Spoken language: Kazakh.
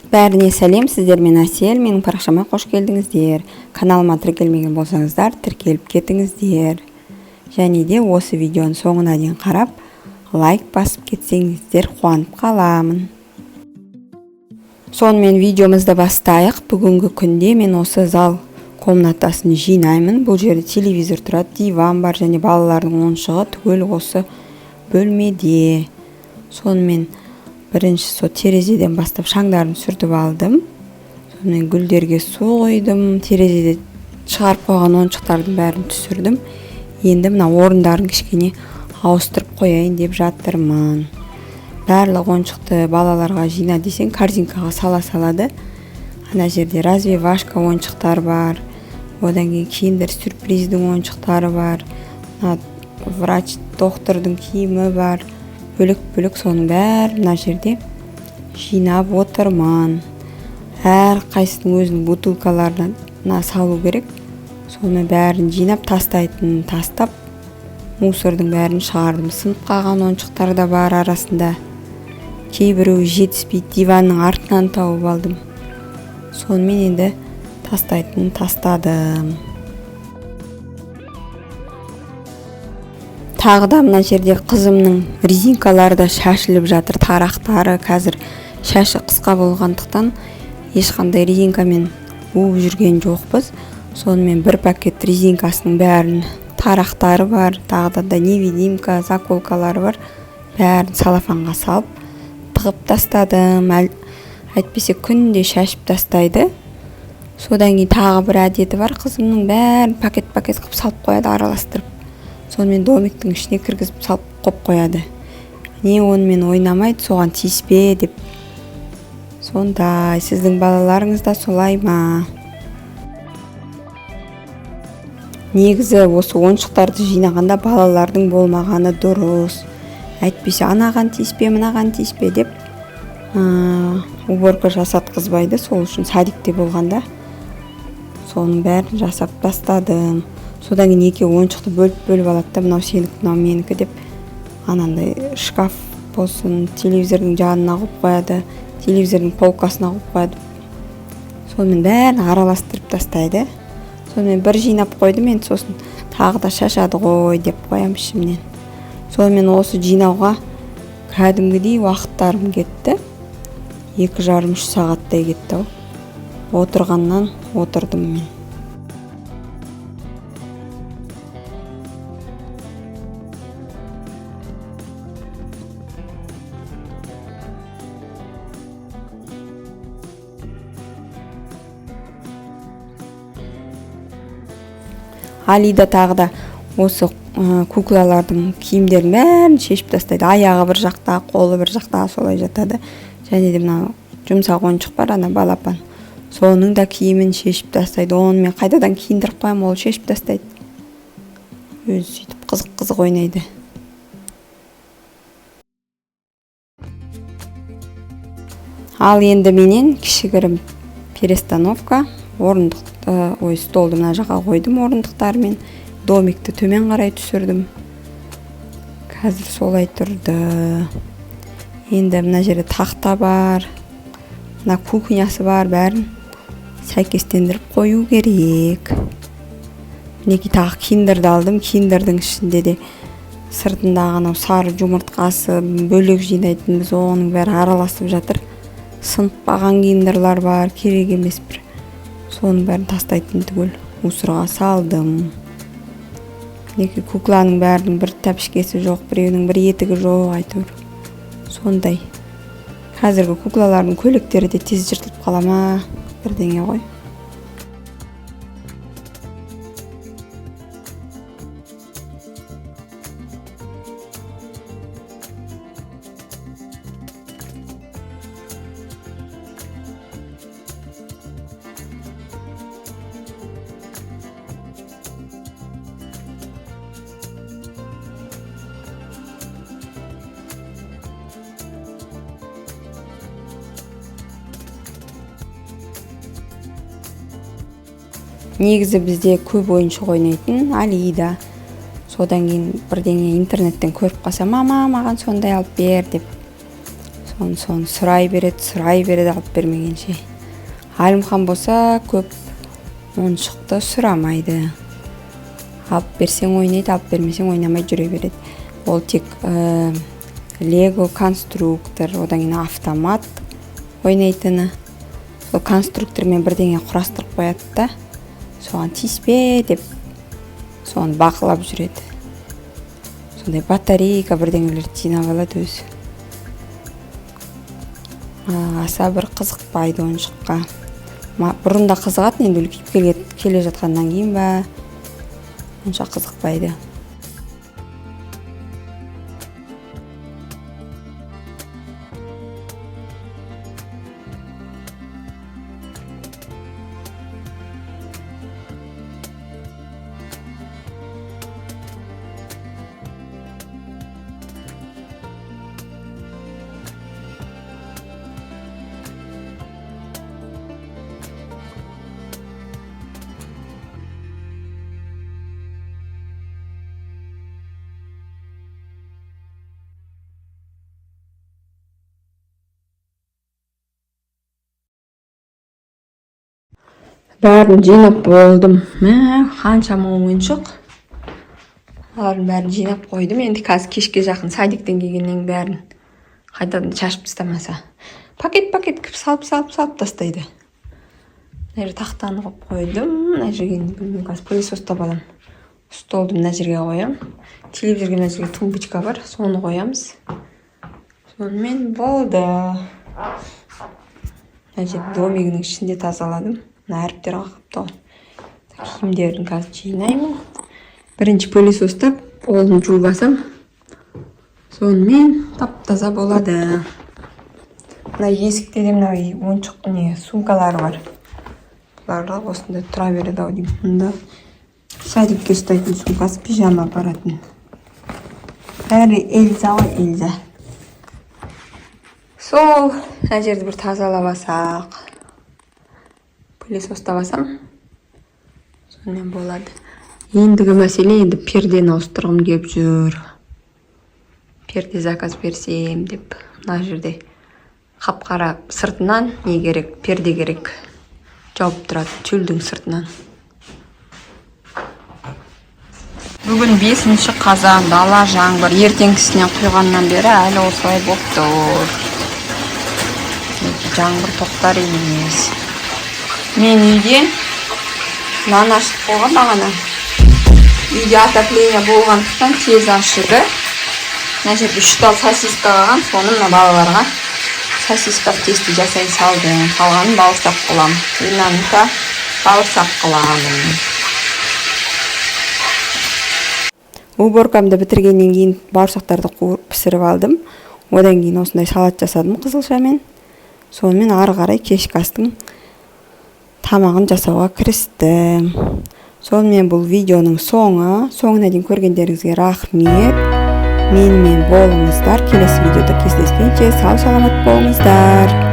Бәріне сәлем, сіздер мен Әсел, менің парақшама қош келдіңіздер. Каналыма тіркелмеген болсаңыздар, тіркеліп кетіңіздер. Және де осы видеоның соңына дейін қарап, лайк басып кетсеңіздер қуанып қаламын. Сонымен видеомызды бастайық. Бүгінгі күнде мен осы зал комнатасын жинаймын. Бұл жерде телевизор тұрады, диван бар және балалардың ойыншығы түгел осы бөлмеде. Сонымен бірінші со терезеден бастап шаңдарын сүртіп алдым. Сонымен гүлдерге су құйдым. Терезеде шығарып қойған ойыншықтардың бәрін түсірдім. Енді мына орындарын кішкене ауыстырып қояйын деп жатырмын. Барлық ойыншықты балаларға жина десең корзинкаға сала салады. Ана жерде развивашка ойыншықтар бар. Одан кейін киндер сюрприздің ойыншықтары бар. Врач доктордың киімі бар. Бөлік соның бәрін мына жерде жинап отырмын. Әр қайсының өзінің бутылкаларына салу керек. Соны бәрін жинап тастап, мусордың бәрін шығардым. Сынып қалған ойыншықтар да бар арасында. Кейбіреуі жетіспейді, диванның артынан тауып алдым. Сонымен енді тастадым. Тағы да мына жерде қызымның резинкалары да шашылып жатыр, тарақтары. Қазір шашы қысқа болғандықтан ешқандай резинкамен буып жүрген жоқпыз. Сонымен бір пакет резинкасының бәрін тарақтары бар, тағы да невидимка, заколкалары бар. Бәрін салафанға салып, тығып тастадым. Әйтпесе күнде шашып тастайды. Содан кейін тағы бір әдеті бар, қызымның бәрін пакет қылып салып қояды, араластырып. Сонымен домиктің ішіне кіргізіп салып қойып қояды. Не онымен ойнамайды, соған тиіспе деп. Сондай, сіздің балаларыңыз да солай ма? Негізі осы ойыншықтарды жинағанда балалардың болмағаны дұрыс. Әйтпесе анаған тиіспе, мынаған тиіспе деп уборка жасатқызбайды. Сол үшін садикте болғанда соның бәрін жасап тастадым. Содан кейін екі ойыншықты бөліп алады да, мынау сенікі, мынау менікі деп анандай шкаф болсын, телевизордың жанына қойып қояды, телевизордың полкасына қойып қояды. Сонымен бәрін араластырып тастайды. Сонымен бір жинап қойды, мен сосын тағы да шашады ғой деп қоям ішімнен. Сонымен осы жинауға кәдімгідей уақыттарым кетті. 2,5-3 сағаттай кетті. Отырғаннан отырдым мен. Алида тағы да осы куклалардың киімдерін бәрін шешіп тастайды. Аяғы бір жақта, қолы бір жақта солай жатады. Және де мына жұмсақ ойыншық бар, ана балапан. Соның да киімін шешіп тастайды. Оны мен қайтадан киіндіріп қоям, ол шешіп тастайды. Өзі сөйтіп қызық ойнайды. Ал енді менен кішігірім перестановка, столды мына жаққа қойдым орындықтармен, домикті төмен қарай түсірдім. Қазір солай тұрды. Енді мына жерде тақта бар, мына кухнясы бар, бәрін сәйкестендіріп қою керек. Мінекей тағы киндерді алдым. Киндердің ішінде де сыртындағы сары жұмыртқасы, бөлек жинайтынбыз, оның бәрі араласып жатыр. Сынықпаған киндерлар бар, керек емес бір. Соның бәрін тастайтын түгел мусорға салдым. Мінекей кукланың бәрінің бір тәпішкесі жоқ, біреуінің бір етігі жоқ, айтыр. Сондай. Қазіргі куклалардың көйлектері де тез жыртылып қалама, бірдеңе ғой. Негізі бізде көп ойыншық ойнайтын Алида. Содан кейін бірдеңе интернеттен көріп қалса, мама, маған сондай алып бер деп. соны сұрай береді алып бермегенше. Әлімхан болса көп ойыншықты сұрамайды. Алып берсең ойнайды, алып бермесең ойнамай жүре береді. Ол тек Лего конструктор, одан кейін автомат ойнайтыны. Сол конструктормен бірдеңе құрастырып қояды да, соған тиіспе деп, соны бақылап жүреді. Сондай батарейка бірдеңелерді жинап алады өзі. Аса бір қызықпайды ойыншыққа. Бұрында қызығатын, енді үлкейіп келе жатқаннан кейін ба, онша қызықпайды. Бәрін жинап болдым. Қаншама ойыншық. Олардың бәрін жинап қойдым. Енді қазір кешке жақын садиктен келгеннен бәрін қайтадан шашып тастамаса. Пакет кіп салып тастайды. Мына тақтаны қойып қойдым. Мына жерге білмеймін, қазір пылесостап аламын. Столды мына жерге қоям. Телевизорға мына жерге тумбочка бар, соны қоямыз. Сонымен болды. Мына жерде домигінің ішінде тазаладым. Әріптер қақыпты ғой. Киімдерін қазір жинаймын. Бірінші пылесостап, қолын жуып алсам, сонымен тап-таза болады. Мына есікте де мына ойыншық сумкалары бар. Бұларға осында тұра береді ау деймін. Мұнда садикке ұстайтын сумкасы, пижама апаратын. Бәрі Эльза ғой, Эльза. Сол, мына жерді бір тазалап алсақ. Пылесостап алсам, сонымен болады. Ендігі мәселе, енді пердені ауыстырғым келіп жүр. Перде заказ берсем деп. Мына жерде қап-қара сыртынан не керек, перде керек. Жауып тұрады тюльдің сыртынан. Бүгін 5-ші қазан, дала жаңбыр. Ертеңгісінен құйғаннан бері әлі осылай болып тұр. Жаңбыр тоқтар емес. Мен үйде нан ашып қойған бағана. Үйде отопление болғандықтан тез ашыды. Мына жерде 3 тал сосиска қалған, соны мына балаларға сосиска тесті жасай салдым. Қалғанын бауырсақ қыламын. Инанка бауырсақ қыламын. Уборкамды бітіргеннен кейін бауырсақтарды қуырып пісіріп алдым. Одан кейін осындай салат жасадым қызылшамен. Сонымен ары қарай кешкі астың тамағын жасауға кірістім. Сонымен бұл видеоның соңына дейін көргендеріңізге рахмет. Менімен болыңыздар. Келесі видеода кездескенше сау саламат болыңыздар.